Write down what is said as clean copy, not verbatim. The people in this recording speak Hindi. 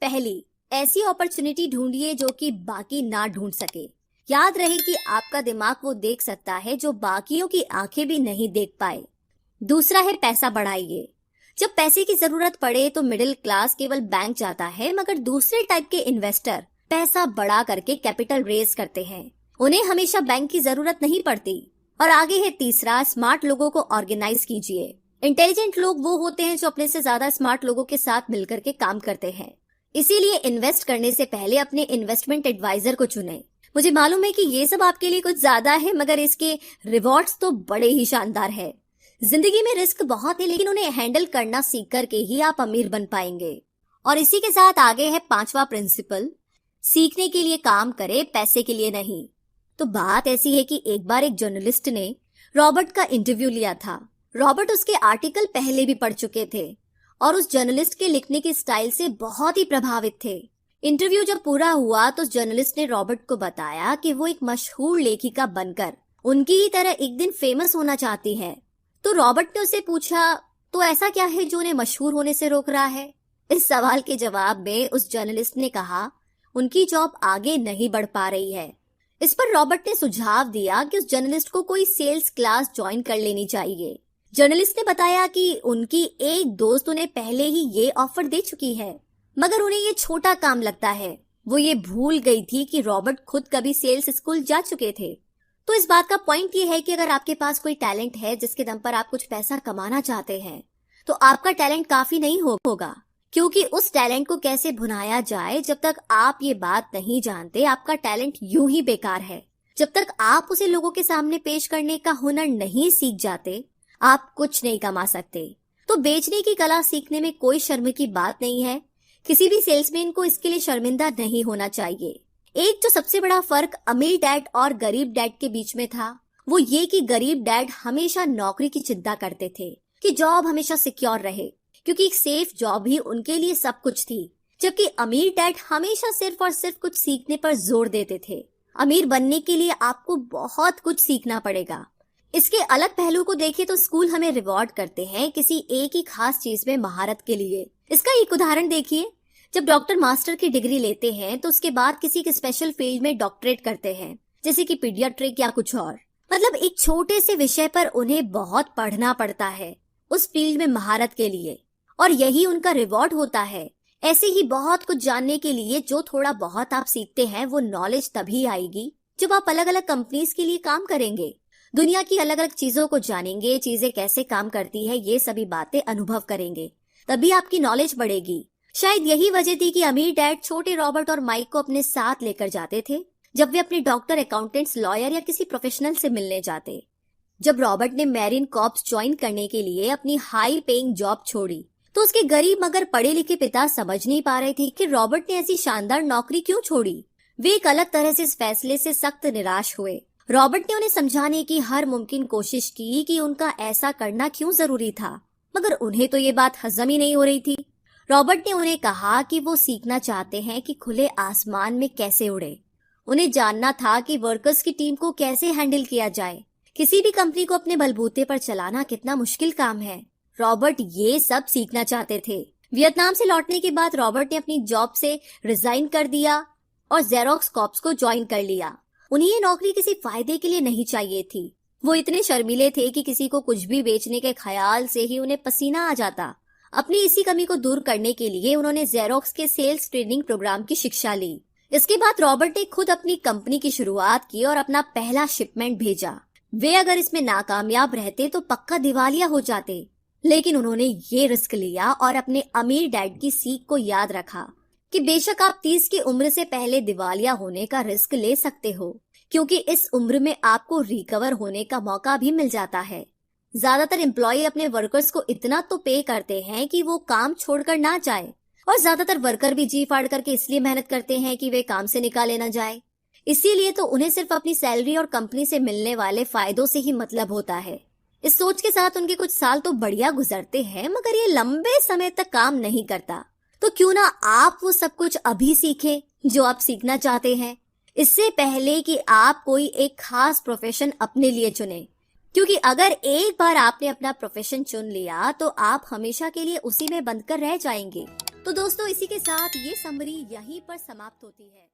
पहली, ऐसी अपॉर्चुनिटी ढूंढिए जो कि बाकी ना ढूंढ सके। याद रहे कि आपका दिमाग वो देख सकता है जो बाकियों की आंखें भी नहीं देख पाए। दूसरा है पैसा बढ़ाइए। जब पैसे की जरूरत पड़े तो मिडिल क्लास केवल बैंक जाता है, मगर दूसरे टाइप के इन्वेस्टर पैसा बढ़ा करके कैपिटल रेज करते हैं। उन्हें हमेशा बैंक की जरूरत नहीं पड़ती। और आगे है तीसरा, स्मार्ट लोगों को ऑर्गेनाइज कीजिए। इंटेलिजेंट लोग वो होते हैं जो अपने से ज्यादा स्मार्ट लोगों के साथ मिलकर के काम करते हैं। इसीलिए इन्वेस्ट करने से पहले अपने इन्वेस्टमेंट एडवाइजर को चुनें। मुझे मालूम है कि ये सब आपके लिए कुछ ज्यादा है, मगर इसके रिवॉर्ड्स तो बड़े ही शानदार है। जिंदगी में रिस्क बहुत है, लेकिन उन्हें हैंडल करना सीख करके ही आप अमीर बन पाएंगे। और इसी के साथ आगे है पांचवा प्रिंसिपल, सीखने के लिए काम करे, पैसे के लिए नहीं। तो बात ऐसी है कि एक बार एक जर्नलिस्ट ने रॉबर्ट का इंटरव्यू लिया था। रॉबर्ट उसके आर्टिकल पहले भी पढ़ चुके थे और उस जर्नलिस्ट के लिखने के स्टाइल से बहुत ही प्रभावित थे। इंटरव्यू जब पूरा हुआ तो जर्नलिस्ट ने रॉबर्ट को बताया कि वो एक मशहूर लेखिका बनकर उनकी ही तरह एक दिन फेमस होना चाहती है। तो रॉबर्ट ने उससे पूछा, तो ऐसा क्या है जो उन्हें मशहूर होने से रोक रहा है? इस सवाल के जवाब में उस जर्नलिस्ट ने कहा, उनकी जॉब आगे नहीं बढ़ पा रही है। इस पर रॉबर्ट ने सुझाव दिया कि उस जर्नलिस्ट को कोई सेल्स क्लास ज्वाइन कर लेनी चाहिए। जर्नलिस्ट ने बताया कि उनकी एक दोस्त उन्हें पहले ही ये ऑफर दे चुकी है, मगर उन्हें ये छोटा काम लगता है। वो ये भूल गई थी कि रॉबर्ट खुद कभी सेल्स स्कूल जा चुके थे। तो इस बात का पॉइंट ये है कि अगर आपके पास कोई टैलेंट है जिसके दम पर आप कुछ पैसा कमाना चाहते हैं, तो आपका टैलेंट काफी नहीं होगा, क्योंकि उस टैलेंट को कैसे भुनाया जाए, जब तक आप ये बात नहीं जानते, आपका टैलेंट यूं ही बेकार है। जब तक आप उसे लोगों के सामने पेश करने का हुनर नहीं सीख जाते, आप कुछ नहीं कमा सकते। तो बेचने की कला सीखने में कोई शर्म की बात नहीं है। किसी भी सेल्समैन को इसके लिए शर्मिंदा नहीं होना चाहिए। एक जो सबसे बड़ा फर्क अमीर डैड और गरीब डैड के बीच में था, वो ये कि गरीब डैड हमेशा नौकरी की चिंता करते थे कि जॉब हमेशा सिक्योर रहे, क्योंकि एक सेफ जॉब ही उनके लिए सब कुछ थी। जबकि अमीर डैड हमेशा सिर्फ और सिर्फ कुछ सीखने पर जोर देते थे। अमीर बनने के लिए आपको बहुत कुछ सीखना पड़ेगा। इसके अलग पहलू को देखें तो स्कूल हमें रिवॉर्ड करते हैं किसी एक ही खास चीज में महारत के लिए। इसका एक उदाहरण देखिए, जब डॉक्टर मास्टर की डिग्री लेते हैं तो उसके बाद किसी के स्पेशल फील्ड में डॉक्टरेट करते हैं, जैसे कि पीडियाट्रिक या कुछ और। मतलब एक छोटे से विषय पर उन्हें बहुत पढ़ना पड़ता है उस फील्ड में महारत के लिए, और यही उनका रिवॉर्ड होता है। ऐसे ही बहुत कुछ जानने के लिए जो थोड़ा बहुत आप सीखते हैं, वो नॉलेज तभी आएगी जब आप अलग अलग कंपनीज के लिए काम करेंगे, दुनिया की अलग अलग चीजों को जानेंगे, चीजें कैसे काम करती है, ये सभी बातें अनुभव करेंगे, तभी आपकी नॉलेज बढ़ेगी। शायद यही वजह थी कि अमीर डैड छोटे रॉबर्ट और माइक को अपने साथ लेकर जाते थे जब वे अपने डॉक्टर, अकाउंटेंट्स, लॉयर या किसी प्रोफेशनल से मिलने जाते। जब रॉबर्ट ने मैरीन कॉर्प्स ज्वाइन करने के लिए अपनी हाई पेइंग जॉब छोड़ी, तो उसके गरीब मगर पढ़े लिखे पिता समझ नहीं पा रहे थे कि रॉबर्ट ने ऐसी शानदार नौकरी क्यों छोड़ी। वे एक अलग तरह से इस फैसले से सख्त निराश हुए। रॉबर्ट ने उन्हें समझाने की हर मुमकिन कोशिश की कि उनका ऐसा करना क्यों जरूरी था, मगर उन्हें तो ये बात हजम ही नहीं हो रही थी। रॉबर्ट ने उन्हें कहा कि वो सीखना चाहते हैं कि खुले आसमान में कैसे उड़े। उन्हें जानना था कि वर्कर्स की टीम को कैसे हैंडल किया जाए। किसी भी कंपनी को अपने बलबूते पर चलाना कितना मुश्किल काम है। रॉबर्ट ये सब सीखना चाहते थे। वियतनाम से लौटने के बाद रॉबर्ट ने अपनी जॉब से रिजाइन कर दिया और जेरोक्स कॉर्प्स को ज्वाइन कर लिया। उन्हें ये नौकरी किसी फायदे के लिए नहीं चाहिए थी। वो इतने शर्मीले थे कि किसी को कुछ भी बेचने के ख्याल से ही उन्हें पसीना आ जाता। अपनी इसी कमी को दूर करने के लिए उन्होंने जेरोक्स के सेल्स ट्रेनिंग प्रोग्राम की शिक्षा ली। इसके बाद रॉबर्ट ने खुद अपनी कंपनी की शुरुआत की और अपना पहला शिपमेंट भेजा। वे अगर इसमें नाकामयाब रहते तो पक्का दिवालिया हो जाते, लेकिन उन्होंने ये रिस्क लिया और अपने अमीर डैड की सीख को याद रखा कि बेशक आप 30 की उम्र से पहले दिवालिया होने का रिस्क ले सकते हो, क्योंकि इस उम्र में आपको रिकवर होने का मौका भी मिल जाता है। ज्यादातर एम्प्लॉय अपने वर्कर्स को इतना तो पे करते हैं कि वो काम छोड़कर ना जाए, और ज्यादातर वर्कर भी जी फाड़ करके इसलिए मेहनत करते हैं कि वे काम से निकाले ना जाए। इसीलिए तो उन्हें सिर्फ अपनी सैलरी और कंपनी से मिलने वाले फायदों से ही मतलब होता है। इस सोच के साथ उनके कुछ साल तो बढ़िया गुजरते हैं, मगर ये लंबे समय तक काम नहीं करता। तो क्यों ना आप वो सब कुछ अभी सीखें जो आप सीखना चाहते हैं, इससे पहले कि आप कोई एक खास प्रोफेशन अपने लिए चुने। क्योंकि अगर एक बार आपने अपना प्रोफेशन चुन लिया तो आप हमेशा के लिए उसी में बंद कर रह जाएंगे। तो दोस्तों इसी के साथ ये समरी यहीं पर समाप्त होती है।